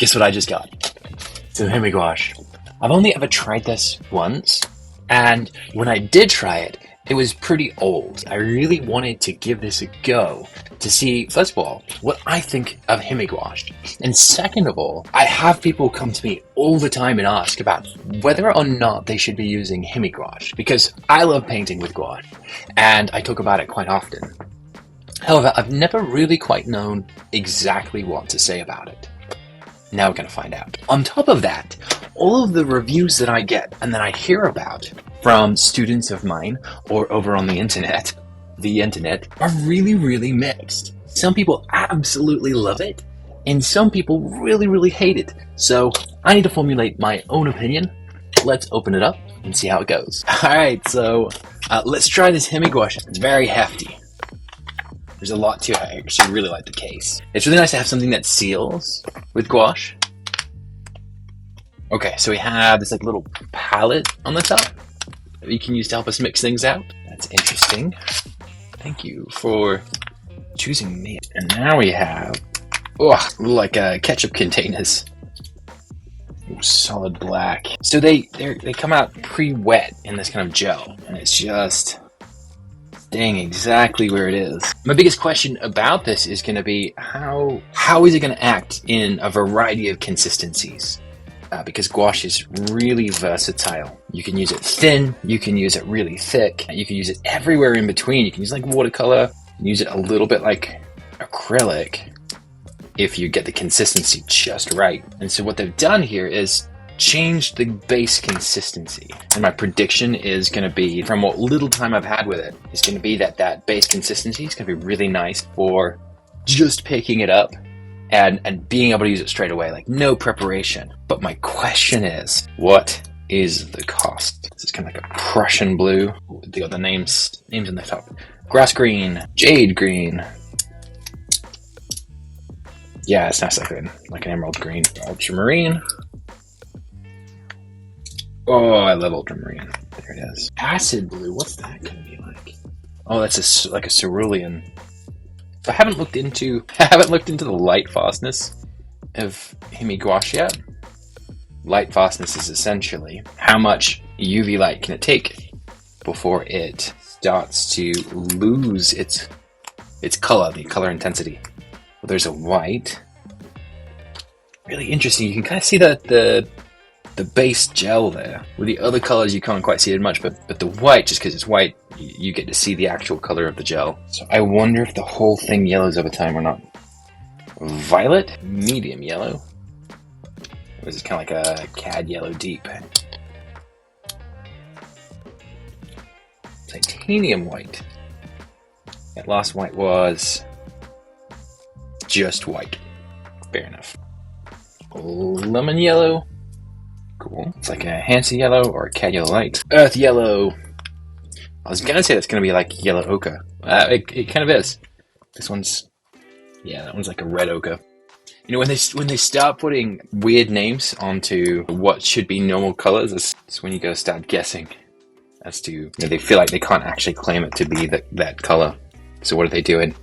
Guess what I just got? So Himi gouache. I've only ever tried this once, and when I did try it, it was pretty old. I really wanted to give this a go to see, first of all, what I think of Himi gouache. And second of all, I have people come to me all the time and ask about whether or not they should be using Himi gouache, because I love painting with gouache, and I talk about it quite often. However, I've never really quite known exactly what to say about it. Now we're going to find out. On top of that, all of the reviews that I get and that I hear about from students of mine or over on the internet are really, really mixed. Some people absolutely love it, and some people really, really hate it. So I need to formulate my own opinion. Let's open it up and see how it goes. All right, so let's try this Himi gouache. It's very hefty. There's a lot to it. I actually really like the case. It's really nice to have something that seals with gouache. Okay, so we have this like little palette on the top that we can use to help us mix things out. That's interesting. Thank you for choosing me. And now we have, like ketchup containers. Ooh, solid black. So they come out pre-wet in this kind of gel, and it's just staying exactly where it is. My biggest question about this is going to be how is it going to act in a variety of consistencies? Because gouache is really versatile. You can use it thin, you can use it really thick, you can use it everywhere in between. You can use it like watercolor, you can use it a little bit like acrylic if you get the consistency just right. And so what they've done here is change the base consistency. And my prediction is going to be, from what little time I've had with it, is going to be that base consistency is going to be really nice for just picking it up and being able to use it straight away, like no preparation. But my question is, what is the cost? This is kind of like a Prussian blue. They got the names on the top. Grass green, jade green. Yeah, it's nice like an emerald green. Ultramarine. Oh, I love ultramarine. There it is. Acid blue. What's that going to be like? Oh, that's like a cerulean. So I haven't looked into the light fastness of Himi gouache yet. Light fastness is essentially how much UV light can it take before it starts to lose its color, the color intensity. Well, there's a white. Really interesting. You can kind of see the base gel there. With the other colors you can't quite see it much, but the white, just because it's white, you get to see the actual color of the gel. So I wonder if the whole thing yellows over time or not. Violet, medium yellow. This is kind of like a cad yellow deep. Titanium white. That last white was just white. Fair enough. Lemon yellow. Cool. It's like a Hansa yellow or a cad yellow light. Earth yellow. I was gonna say that's gonna be like yellow ochre. It kind of is. This one's, yeah, that one's like a red ochre. You know, when they start putting weird names onto what should be normal colors, it's when you go start guessing as to, you know, they feel like they can't actually claim it to be that color. So what are they doing?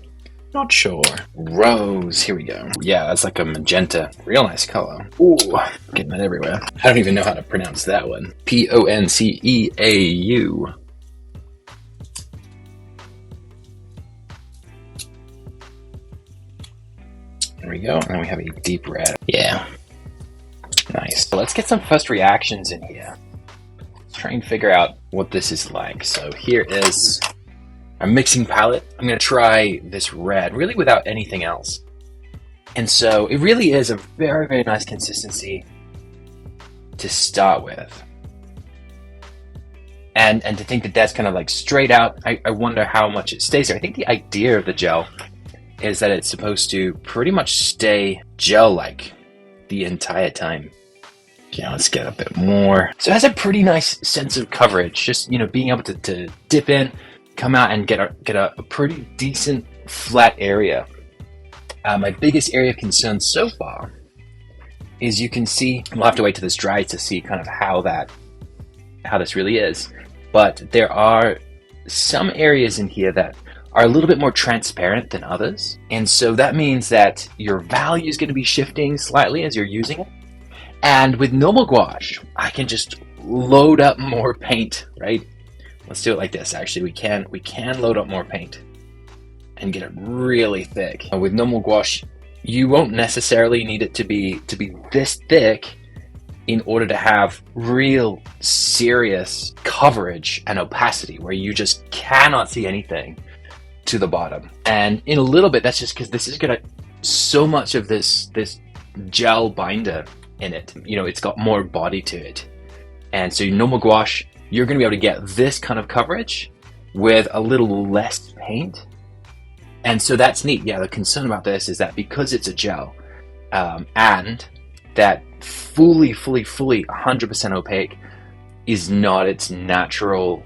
Not sure. Rose, here we go. Yeah, that's like a magenta. Real nice color. Ooh, getting that everywhere. I don't even know how to pronounce that one. Ponceau. There we go. And then we have a deep red. Yeah. Nice. So let's get some first reactions in here. Let's try and figure out what this is like. So here is our mixing palette. I'm going to try this red, really without anything else. And so it really is a very, very nice consistency to start with. And to think that that's kind of like straight out, I wonder how much it stays there. I think the idea of the gel is that it's supposed to pretty much stay gel-like the entire time. Yeah, let's get a bit more. So it has a pretty nice sense of coverage. Just, you know, being able to dip in, come out and get a pretty decent flat area. My biggest area of concern so far is you can see, we'll have to wait till this dries to see kind of how this really is. But there are some areas in here that are a little bit more transparent than others. And so that means that your value is going to be shifting slightly as you're using it. And with normal gouache, I can just load up more paint, right? Let's do it like this. Actually, we can load up more paint and get it really thick. With normal gouache, you won't necessarily need it to be this thick in order to have real serious coverage and opacity where you just cannot see anything to the bottom. And in a little bit, that's just because this is gonna so much of this gel binder in it. You know, it's got more body to it. And so normal gouache, you're gonna be able to get this kind of coverage with a little less paint. And so that's neat. Yeah, the concern about this is that because it's a gel, and that fully 100% opaque is not its natural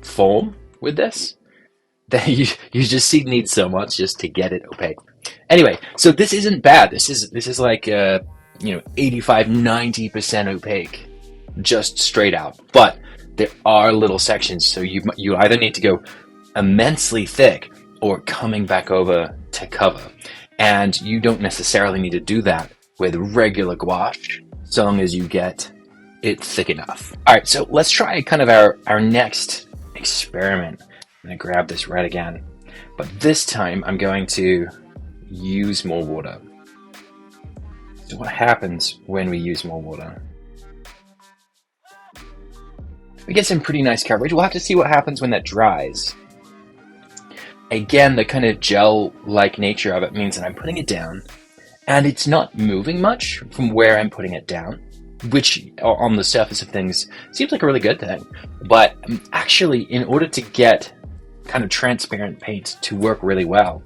form with this, that you just need so much just to get it opaque. Anyway, so this isn't bad. This is like 85-90% opaque, just straight out. But there are little sections, so you either need to go immensely thick or coming back over to cover, and you don't necessarily need to do that with regular gouache, so long as you get it thick enough. All right, so let's try kind of our next experiment. I'm gonna grab this red again, but this time I'm going to use more water. So what happens when we use more water? We get some pretty nice coverage. We'll have to see what happens when that dries. Again, the kind of gel-like nature of it means that I'm putting it down, and it's not moving much from where I'm putting it down, which on the surface of things seems like a really good thing. But actually, in order to get kind of transparent paint to work really well,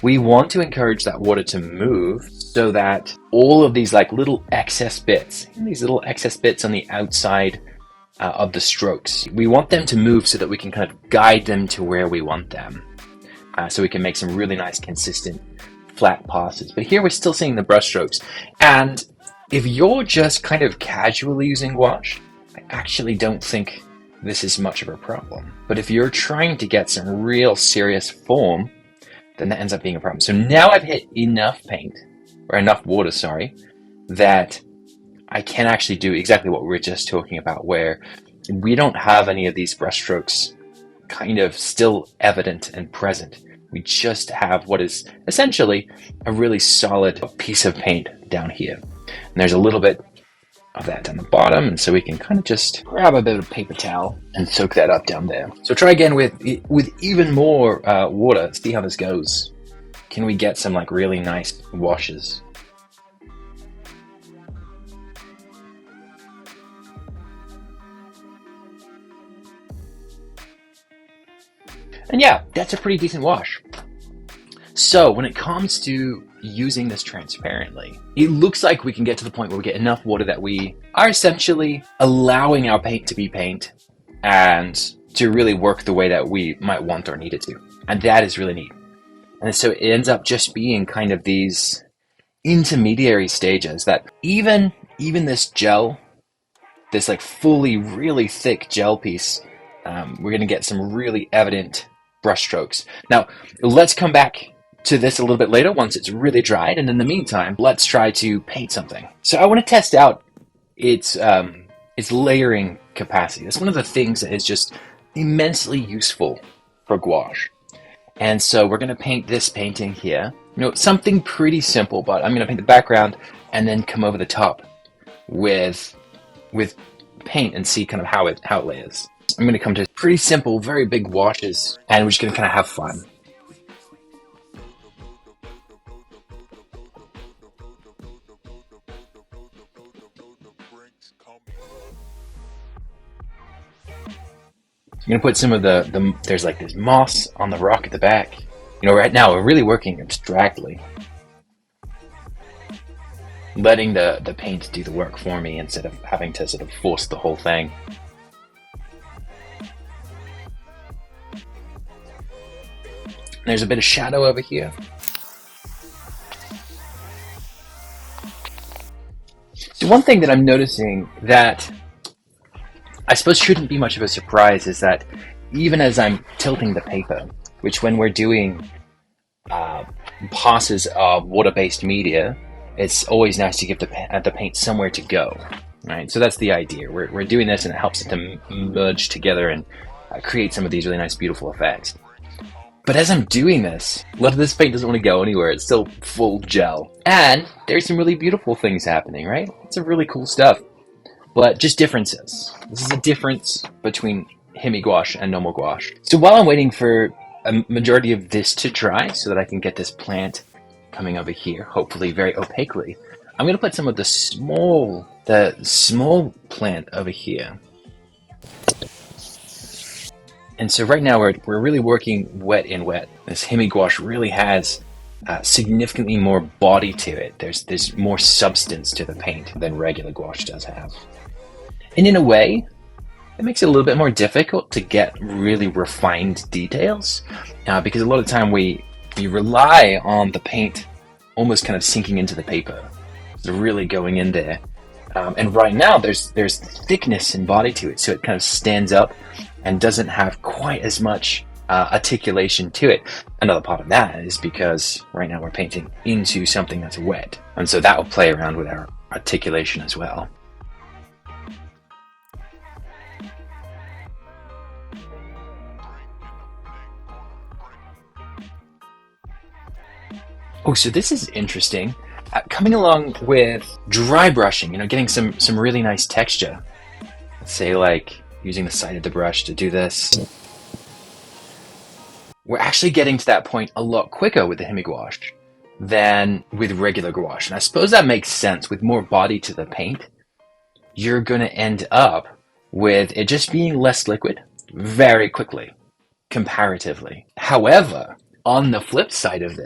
we want to encourage that water to move so that all of these like little excess bits, these little excess bits on the outside of the strokes, we want them to move so that we can kind of guide them to where we want them. So we can make some really nice consistent flat passes. But here we're still seeing the brush strokes. And if you're just kind of casually using gouache, I actually don't think this is much of a problem. But if you're trying to get some real serious form, then that ends up being a problem. So now I've hit enough paint, or enough water, sorry, that I can actually do exactly what we were just talking about, where we don't have any of these brush strokes kind of still evident and present. We just have what is essentially a really solid piece of paint down here. And there's a little bit of that down the bottom, and so we can kind of just grab a bit of paper towel and soak that up down there. So try again with even more water, see how this goes. Can we get some like really nice washes? And yeah, that's a pretty decent wash. So when it comes to using this transparently, it looks like we can get to the point where we get enough water that we are essentially allowing our paint to be paint and to really work the way that we might want or need it to. And that is really neat. And so it ends up just being kind of these intermediary stages that even this gel, this like fully really thick gel piece, we're going to get some really evident brush strokes. Now, let's come back to this a little bit later once it's really dried, and in the meantime, let's try to paint something. So I want to test out its layering capacity. That's one of the things that is just immensely useful for gouache. And so we're going to paint this painting here. You know, something pretty simple, but I'm going to paint the background and then come over the top with paint and see kind of how it layers. I'm going to come to pretty simple, very big washes, and we're just going to kind of have fun. I'm going to put some of there's like this moss on the rock at the back. You know, right now we're really working abstractly, letting the paint do the work for me instead of having to sort of force the whole thing. There's a bit of shadow over here. So one thing that I'm noticing that I suppose shouldn't be much of a surprise is that even as I'm tilting the paper, which when we're doing passes of water-based media, it's always nice to give the paint somewhere to go, right? So that's the idea. We're doing this, and it helps it to merge together and create some of these really nice, beautiful effects. But as I'm doing this, a lot of this paint doesn't want to go anywhere. It's still full gel. And there's some really beautiful things happening, right? It's some really cool stuff. But just differences. This is a difference between Himi gouache and normal gouache. So while I'm waiting for a majority of this to dry so that I can get this plant coming over here, hopefully very opaquely, I'm going to put some of the small plant over here. And so right now we're really working wet in wet. This Himi gouache really has significantly more body to it. There's more substance to the paint than regular gouache does have. And in a way, it makes it a little bit more difficult to get really refined details because a lot of the time we rely on the paint almost kind of sinking into the paper. So really going in there. And right now there's thickness and body to it, so it kind of stands up and doesn't have quite as much articulation to it. Another part of that is because right now we're painting into something that's wet, and so that will play around with our articulation as well. Oh, so this is interesting. Coming along with dry brushing, getting some really nice texture. Let's say like using the side of the brush to do this. We're actually getting to that point a lot quicker with the Himi gouache than with regular gouache. And I suppose that makes sense. With more body to the paint, you're going to end up with it just being less liquid very quickly, comparatively. However, on the flip side of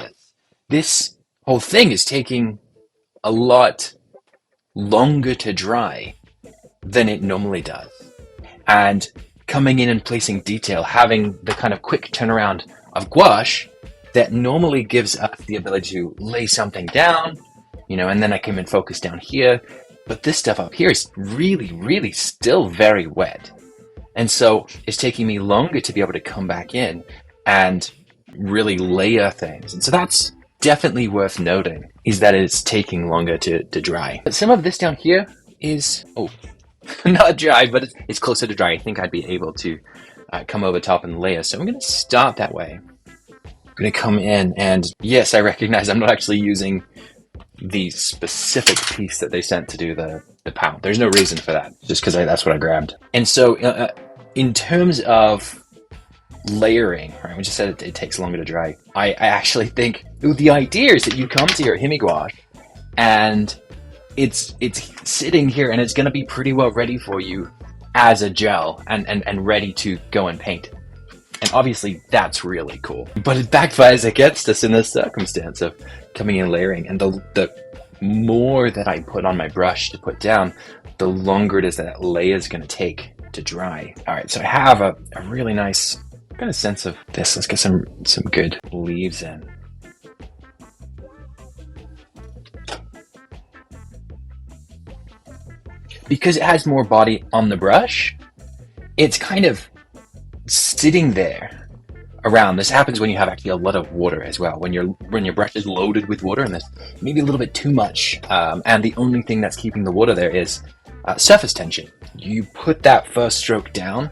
this whole thing is taking a lot longer to dry than it normally does. And coming in and placing detail, having the kind of quick turnaround of gouache that normally gives us the ability to lay something down, and then I come and focus down here. But this stuff up here is really, really still very wet. And so it's taking me longer to be able to come back in and really layer things. And so that's definitely worth noting, is that it's taking longer to dry. But some of this down here is, not dry, but it's closer to dry. I think I'd be able to come over top and layer. So I'm going to start that way. I'm going to come in, and yes, I recognize I'm not actually using the specific piece that they sent to do the pound. There's no reason for that, just because that's what I grabbed. And so in terms of layering, right, we just said it takes longer to dry. I actually think the idea is that you come to your Himi gouache and it's sitting here and it's going to be pretty well ready for you as a gel and ready to go and paint. And obviously that's really cool. But it backfires against us in this circumstance of coming in layering. And the more that I put on my brush to put down, the longer it is that layer is going to take to dry. All right, so I have a really nice kind of sense of this. Let's get some good leaves in. Because it has more body on the brush, it's kind of sitting there around. This happens when you have actually a lot of water as well. When your brush is loaded with water and there's maybe a little bit too much, and the only thing that's keeping the water there is surface tension. You put that first stroke down,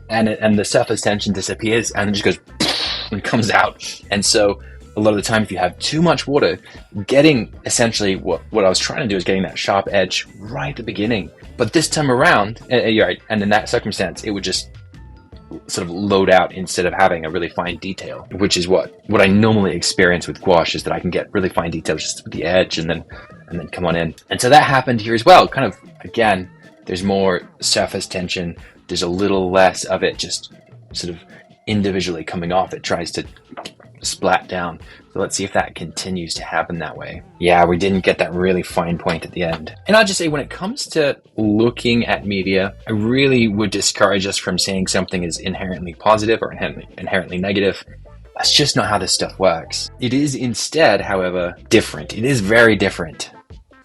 and the surface tension disappears, and it just goes and comes out. And so a lot of the time, if you have too much water, getting essentially what I was trying to do is getting that sharp edge right at the beginning. But this time around, you're right, and in that circumstance, it would just sort of load out instead of having a really fine detail, which is what I normally experience with gouache, is that I can get really fine details just with the edge and then come on in. And so that happened here as well. Kind of, again, there's more surface tension. There's a little less of it just sort of individually coming off. It tries to splat down. So let's see if that continues to happen that way. Yeah, we didn't get that really fine point at the end. And I'll just say, when it comes to looking at media, I really would discourage us from saying something is inherently positive or inherently negative. That's just not how this stuff works. It is instead, however, different. It is very different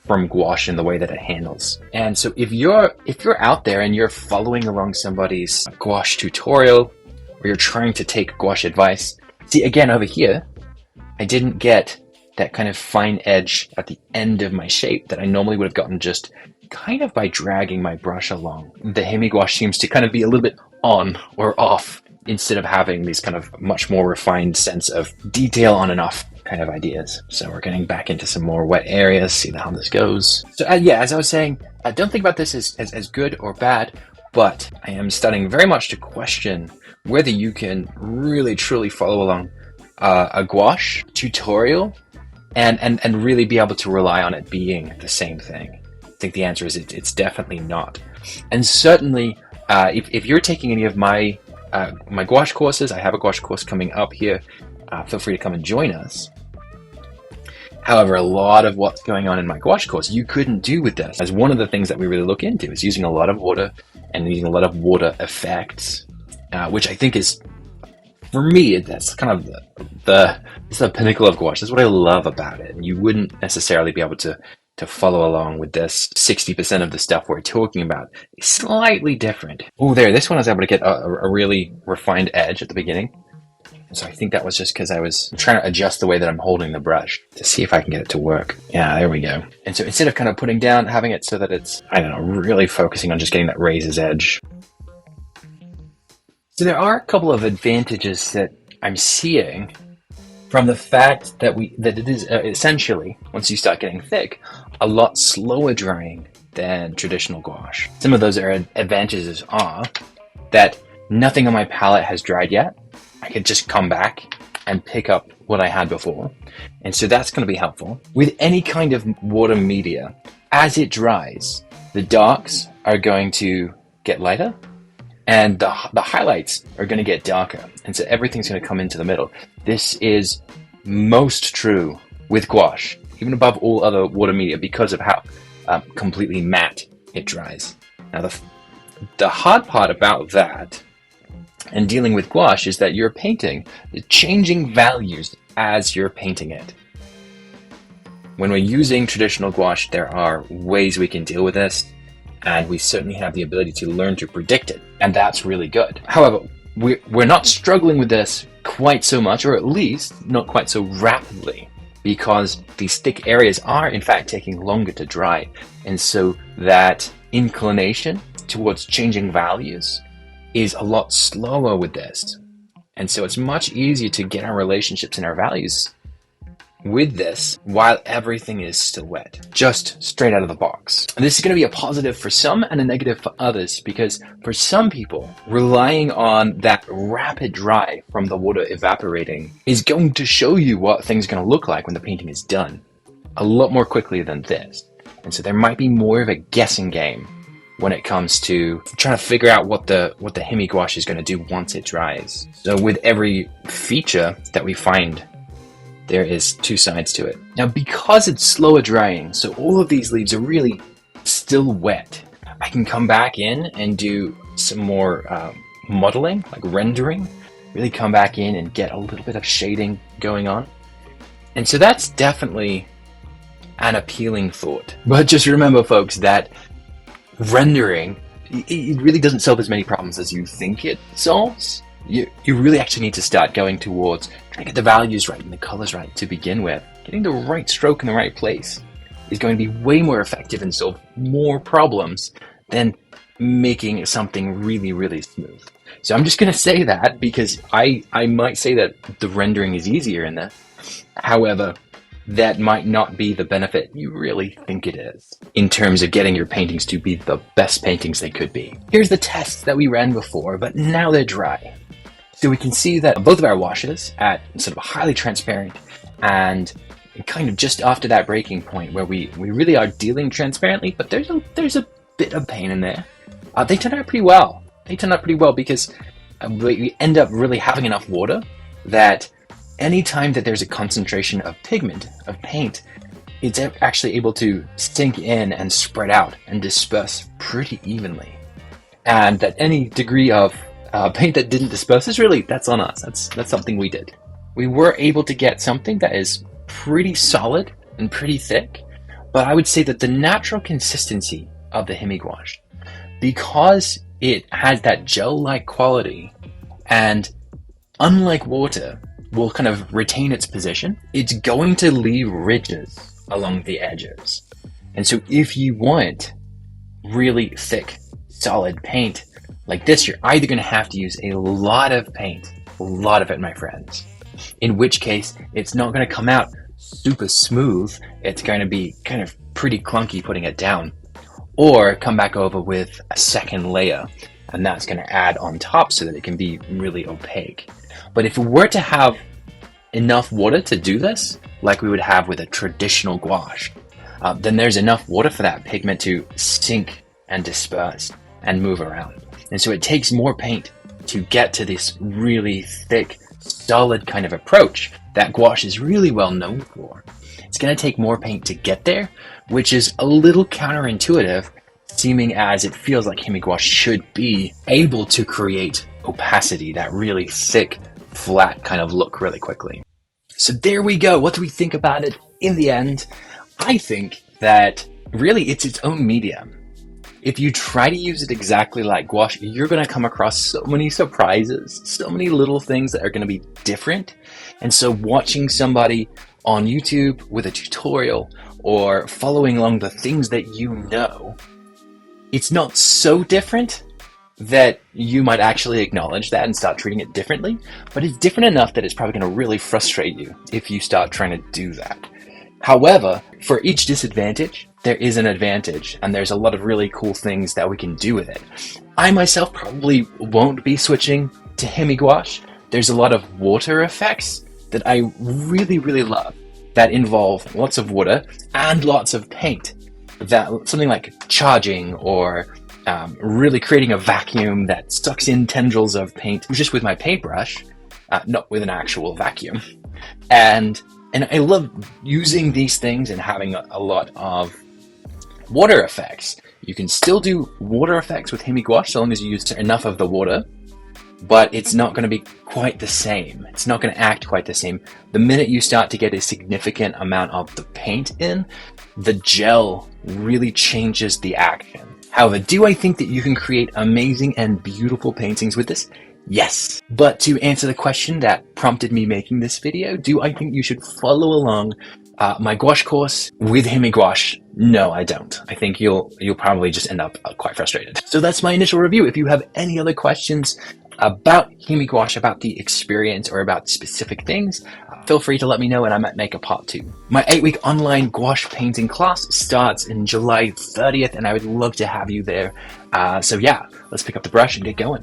from gouache in the way that it handles. And so if you're out there and you're following along somebody's gouache tutorial, or you're trying to take gouache advice, See, again, over here, I didn't get that kind of fine edge at the end of my shape that I normally would have gotten just kind of by dragging my brush along. The Himi gouache seems to kind of be a little bit on or off instead of having these kind of much more refined sense of detail on and off kind of ideas. So we're getting back into some more wet areas, see how this goes. So yeah, as I was saying, I don't think about this as good or bad, but I am starting very much to question whether you can really truly follow along a gouache tutorial and really be able to rely on it being the same thing. I think the answer is it's definitely not. And certainly, if you're taking any of my gouache courses, I have a gouache course coming up here. Feel free to come and join us. However, a lot of what's going on in my gouache course, you couldn't do with this. As one of the things that we really look into is using a lot of water and using a lot of water effects, which I think is, for me, that's kind of it's the pinnacle of gouache. That's what I love about it. And you wouldn't necessarily be able to follow along with this. 60% of the stuff we're talking about is slightly different. Oh, this one I was able to get a really refined edge at the beginning. So I think that was just because I was trying to adjust the way that I'm holding the brush to see if I can get it to work. Yeah, there we go. And so instead of kind of putting down, having it so that it's, I don't know, really focusing on just getting that razor's edge. So there are a couple of advantages that I'm seeing from the fact that it is essentially, once you start getting thick, a lot slower drying than traditional gouache. Some of those advantages are that nothing on my palette has dried yet. I could just come back and pick up what I had before. And so that's going to be helpful. With any kind of water media, as it dries, the darks are going to get lighter and the highlights are going to get darker. And so everything's going to come into the middle. This is most true with gouache, even above all other water media, because of how completely matte it dries. Now, the hard part about that and dealing with gouache is that you're painting, changing values as you're painting it. When we're using traditional gouache, there are ways we can deal with this, and we certainly have the ability to learn to predict it, and that's really good. However, we're not struggling with this quite so much, or at least not quite so rapidly, because these thick areas are in fact taking longer to dry, and so that inclination towards changing values is a lot slower with this. And so it's much easier to get our relationships and our values with this while everything is still wet, just straight out of the box. And this is going to be a positive for some and a negative for others, because for some people, relying on that rapid dry from the water evaporating is going to show you what things are going to look like when the painting is done a lot more quickly than this. And so there might be more of a guessing game when it comes to trying to figure out what the Himi gouache is going to do once it dries. So with every feature that we find, there is two sides to it. Now, because it's slower drying, so all of these leaves are really still wet, I can come back in and do some more modeling, like rendering, really come back in and get a little bit of shading going on. And so that's definitely an appealing thought. But just remember, folks, that rendering, it really doesn't solve as many problems as you think it solves. You really actually need to start going towards trying to get the values right and the colors right to begin with. Getting the right stroke in the right place is going to be way more effective and solve more problems than making something really, really smooth. So I'm just going to say that because I might say that the rendering is easier in this. However, that might not be the benefit you really think it is in terms of getting your paintings to be the best paintings they could be. Here's the tests that we ran before, but now they're dry. So we can see that both of our washes at sort of a highly transparent and kind of just after that breaking point where we really are dealing transparently, but there's a bit of pain in there. They turn out pretty well. They turn out pretty well because we end up really having enough water that anytime that there's a concentration of pigment, of paint, it's actually able to sink in and spread out and disperse pretty evenly. And that any degree of paint that didn't disperse is really, that's on us. That's something we did. We were able to get something that is pretty solid and pretty thick, but I would say that the natural consistency of the Himi gouache, because it has that gel-like quality, and unlike water, will kind of retain its position. It's going to leave ridges along the edges. And so if you want really thick, solid paint like this, you're either going to have to use a lot of paint, a lot of it, my friends, in which case it's not going to come out super smooth. It's going to be kind of pretty clunky putting it down, or come back over with a second layer, and that's going to add on top so that it can be really opaque. But if we were to have enough water to do this, like we would have with a traditional gouache, then there's enough water for that pigment to sink and disperse and move around. And so it takes more paint to get to this really thick, solid kind of approach that gouache is really well known for. It's going to take more paint to get there, which is a little counterintuitive, seeming as it feels like Himi gouache should be able to create opacity, that really thick, flat kind of look really quickly. So there we go. What do we think about it in the end? I think that really it's its own medium. If you try to use it exactly like gouache, you're going to come across so many surprises, so many little things that are going to be different. And so watching somebody on YouTube with a tutorial or following along the things that you know, it's not so different that you might actually acknowledge that and start treating it differently, but it's different enough that it's probably going to really frustrate you if you start trying to do that. However, for each disadvantage, there is an advantage, and there's a lot of really cool things that we can do with it. I myself probably won't be switching to Himi gouache. There's a lot of water effects that I really, really love that involve lots of water and lots of paint. That something like charging or really creating a vacuum that sucks in tendrils of paint just with my paintbrush, not with an actual vacuum. And I love using these things and having a lot of water effects. You can still do water effects with Himi gouache so long as you use enough of the water, but it's not going to be quite the same. It's not going to act quite the same. The minute you start to get a significant amount of the paint in, the gel really changes the action. However, do I think that you can create amazing and beautiful paintings with this? Yes. But to answer the question that prompted me making this video, do I think you should follow along my gouache course with Himi gouache? No, I don't. I think you'll probably just end up quite frustrated. So that's my initial review. If you have any other questions about Himi gouache, about the experience, or about specific things, feel free to let me know and I might make a part 2. My 8-week online gouache painting class starts in July 30th and I would love to have you there. So yeah, let's pick up the brush and get going.